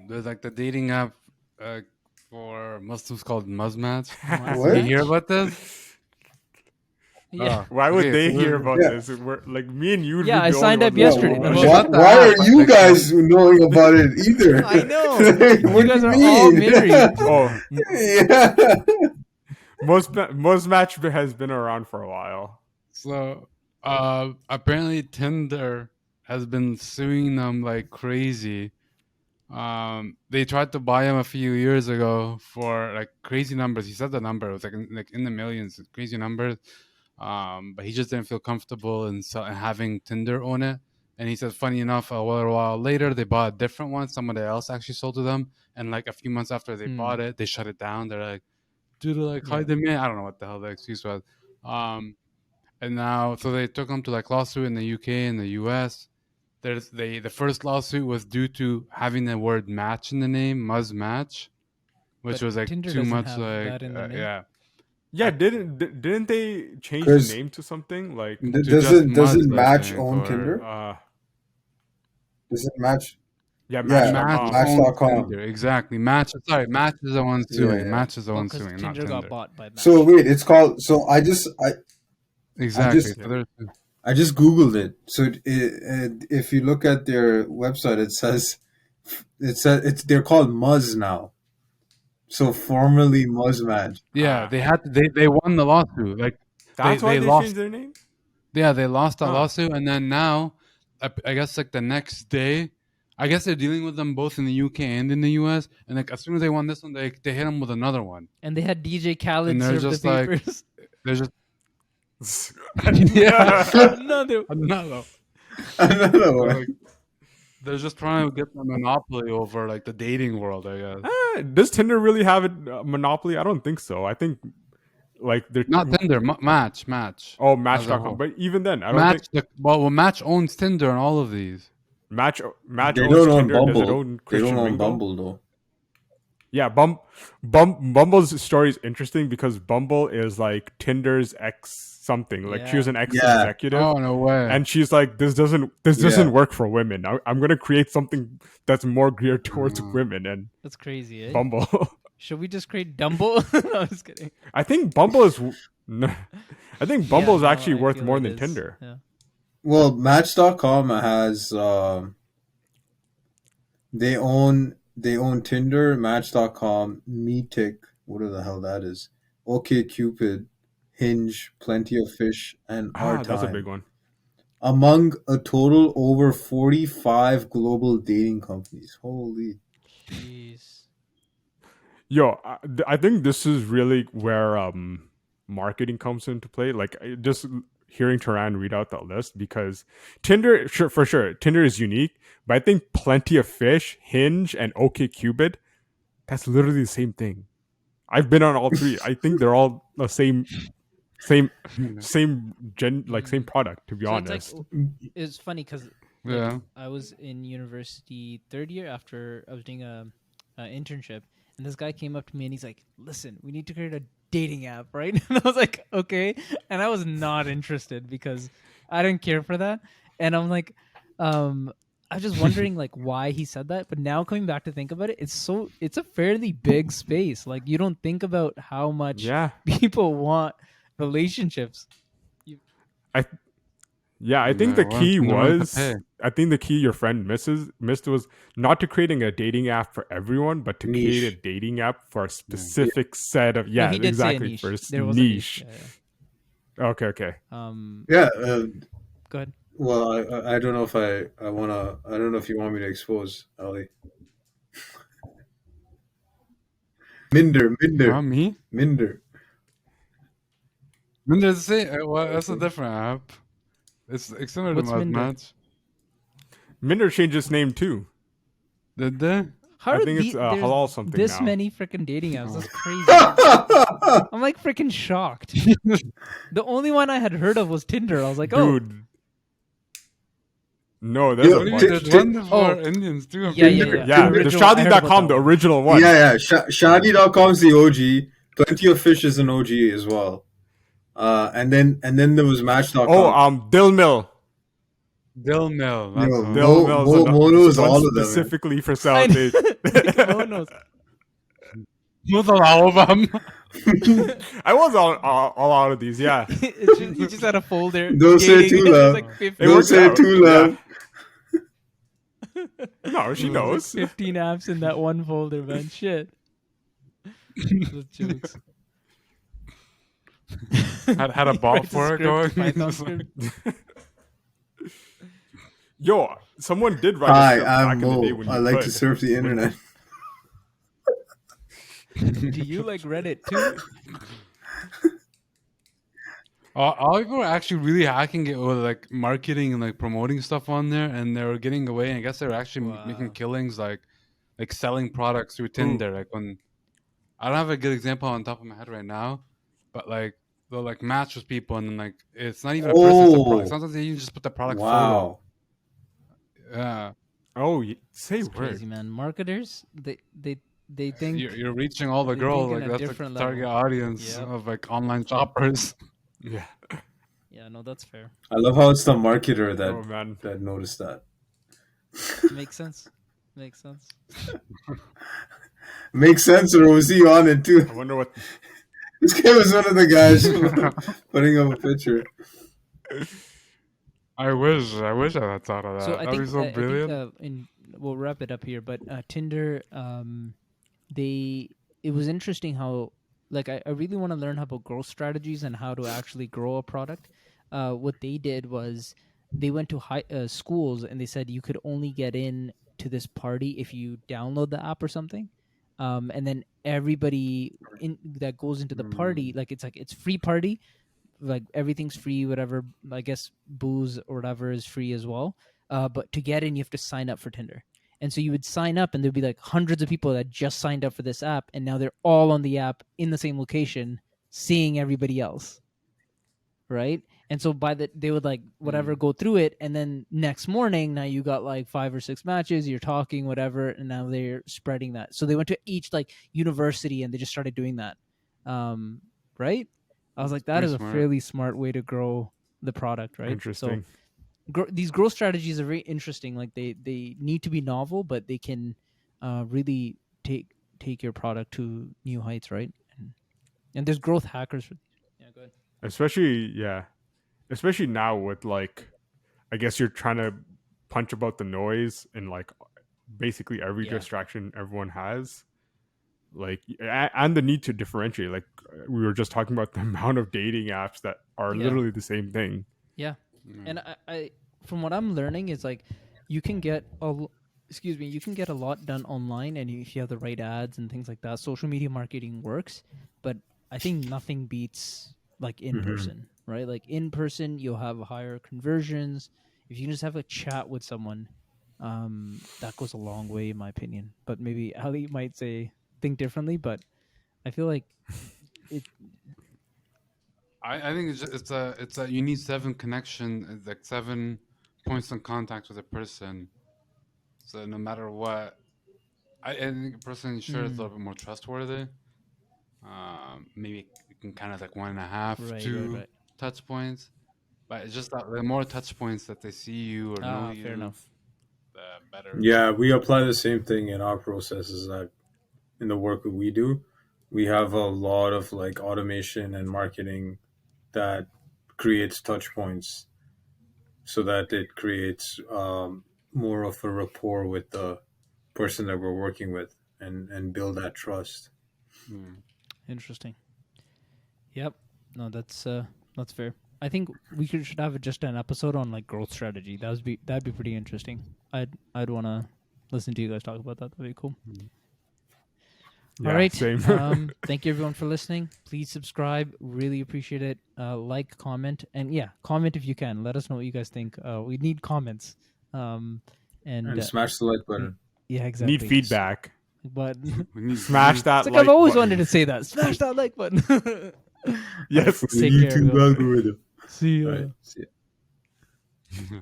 There's like the dating app for Muslims called MuzzMatch. What? You hear about this? Yeah. Why would they hear about Yeah. this? We're like me and you. Yeah, would be I the only signed up ones that yesterday. know Well, about it. shut the Why app, are you like, guys knowing about it either? I know. What You guys do are you all mean? married. Oh, Yeah. MuzzMatch has been around for a while. So apparently Tinder has been suing them like crazy. They tried to buy him a few years ago for like crazy numbers. He said the number, it was like in the millions, crazy numbers. But he just didn't feel comfortable in having Tinder on it. And he said, funny enough, a little while later, they bought a different one. Somebody else actually sold to them. And like a few months after they bought it, they shut it down. They're like, due to like high demand. I don't know what the hell the excuse was. And now, so they took him to like lawsuit in the UK and the US. The first lawsuit was due to having the word match in the name, MuzzMatch, which But was like Tinder too doesn't much have like that in the name. yeah. Yeah, didn't they change the 'Cause name to something like? Doesn't Muzz, I Match think, own or- Tinder? Does it Match? Yeah, Yeah, Match.com. Match. owns Match.com. Tinder, exactly. Match is the one suing. Yeah. Match is the one Because suing, not Tinder Tinder. got bought by Match. So wait, it's called. So Exactly. just- So there's- I just googled it. So if you look at their website, it says they're called Muzz now. So formerly MuzzMatch. yeah, they won the lawsuit. Like That's why they lost. changed their name. Yeah, they lost that Huh. lawsuit, and then now, I guess like the next day, I guess they're dealing with them both in the UK and in the US. And like as soon as they won this one, they hit them with another one. And they had DJ Khaled And they're serve the just like- papers. They're just yeah, Another. another. Another one. Like, they're just trying to get the monopoly over like the dating world, I guess. Does Tinder really have a monopoly? I don't think so. I think like they're Not Tinder, Match. Oh, as a Match.com. whole. But even then, I don't Match. think Match owns Tinder and all of these. Match They owns don't own Tinder. Does it Bumble. own They Christian don't own Mingle? Bumble though. Yeah, Bumble's story is interesting because Bumble is like Tinder's ex something. Like she was an ex Yeah. executive. Oh no way! And she's like, this doesn't work for women. I'm gonna create something that's more geared towards women. And That's crazy, eh? Bumble, Should we just create Dumble? No, I'm just kidding. I think Bumble is. I think Bumble is Yeah, no, actually I worth feel more it than is. Tinder. Yeah. Well, Match.com has they own Tinder, Match.com, Meetic, whatever the hell that is, OkCupid, Hinge, Plenty of Fish, and Our Time. That's a big one. Among a total over 45 global dating companies. Holy. Jeez. Yo, I think this is really where marketing comes into play. Like just hearing Taran read out that list, because Tinder, for sure, Tinder is unique, but I think Plenty of Fish, Hinge, and OkCupid, that's literally the same thing. I've been on all three. I think they're all the same product. To be honest, It's funny because Yeah. I was in university third year after I was doing a internship, and this guy came up to me and he's like, "Listen, we need to create a dating app, right?" And I was like, "Okay," and I was not interested because I didn't care for that, and I'm like, I was just wondering like why he said that, but now coming back to think about it, it's a fairly big space. Like you don't think about how much yeah. people want relationships. I think Yeah, the key no one to was, pay. I think the key your friend missed was not to creating a dating app for everyone, but to Niche. create a dating app for a specific set of No, he did say a exactly niche. for There was a niche. Yeah. Okay. Yeah. Go ahead. Well, I don't know if I don't know if you want me to expose Ali. Minder. Not me. Minder. Minder's the same. Well, that's a different app. It's similar to What's Minder? MuzzMatch. Minder changed its name too. Did they? How I are think it's there's halal something this now. many freaking dating apps? That's crazy. I'm like freaking shocked. The only one I had heard of was Tinder. I was like, oh, Dude. No, there's Yo, a bunch. There's one for Oh. Indians too. I'm Yeah, pretty yeah, sure. yeah. Yeah, The the original- I heard about Shadi.com, that the one. original one. Yeah. Shadi.com's the OG. Plenty of Fish is an OG as well. And then there was Match.com. Oh, Dill Mill. Dill Mill. That's Yo, one. Mo knows one all of them, man. specifically for I South know. Asia. Mo knows. Not all of them. I was all out of these, yeah. He just had a folder. Don't say dating. too There's loud. like 15. It Don't worked say out. too loud. No, she There's knows. like 15 apps in that one folder, man. Shit. Those jokes. Had a He bot writes for it script, going. Python Just like- script. Yo, someone did write a Hi, script back I'm in the day Mo. when I you like could. to surf the internet. Do you like Reddit too? All people are actually really hacking it with like marketing and like promoting stuff on there, and they were getting away. And I guess they were actually making Wow. killings, like selling products through Tinder. Like when I don't have a good example on top of my head right now, but like they'll like match with people, and then like it's not even a person, it's a product. Oh, Sometimes they even just put the product photo. wow. Yeah, Oh, say It's word. crazy, man. Marketers, they think you're reaching all the they girls. think Like in a that's the different target level. audience Yep. of like online shoppers. Yeah. Yeah, no, that's fair. I love how it's the marketer Oh man. that noticed that. Makes sense. Makes sense. Makes sense, or was he on it too? I wonder what. This guy was one of the guys putting up a picture. I wish I had thought of that. So I That'd think be so I brilliant. think we'll wrap it up here. But Tinder, it was interesting how like I really want to learn about growth strategies and how to actually grow a product. What they did was they went to schools and they said you could only get in to this party if you download the app or something. And then everybody that goes into the party, like it's free party, like everything's free, whatever. I guess booze or whatever is free as well. But to get in, you have to sign up for Tinder. And so you would sign up, and there'd be like hundreds of people that just signed up for this app, and now they're all on the app in the same location, seeing everybody else, right? And so they would like whatever go through it, and then next morning, now you got like 5 or 6 matches, you're talking whatever, and now they're spreading that. So they went to each like university, and they just started doing that, right? I was like, that pretty is a smart. fairly smart way to grow the product, right? Interesting. So these growth strategies are very interesting. Like they need to be novel, but they can really take your product to new heights, right? And there's growth hackers for these. Yeah, go ahead. Especially now with like, I guess you're trying to punch about the noise and like basically every Yeah. distraction everyone has, like and the need to differentiate. Like we were just talking about the amount of dating apps that are Yeah. literally the same thing. Yeah. And I from what I'm learning is like you can get you can get a lot done online, and if you have the right ads and things like that, social media marketing works. But I think nothing beats like in person, right? Like in person, you'll have higher conversions. If you can just have a chat with someone, that goes a long way, in my opinion. But maybe Ali might think differently, but I feel like I think it's a you need 7 connection, it's like 7 points of contact with a person. So no matter what, I think a person sure is a little bit more trustworthy. Maybe you can kind of like 1.5, Right, 2 right. touch points, but it's just that the more touch points that they see you or know you, fair enough. the better. Yeah, we apply the same thing in our processes. That in the work that we do, we have a lot of like automation and marketing that creates touch points, so that it creates more of a rapport with the person that we're working with, and build that trust. Interesting. Yep. No, that's fair. I think we should have just an episode on like growth strategy. That'd be pretty interesting. I'd want to listen to you guys talk about that. That'd be cool. Yeah, All right. same. Thank you everyone for listening. Please subscribe. Really appreciate it. Like, comment, and yeah, comment if you can. Let us know what you guys think. We need comments. And Smash the like button. yeah, exactly. Need feedback. But We need Smash that. it's like like I've always button. wanted to say that. Smash that like button. Yes. For the Take care, YouTube everyone. algorithm. See ya. All right, see ya.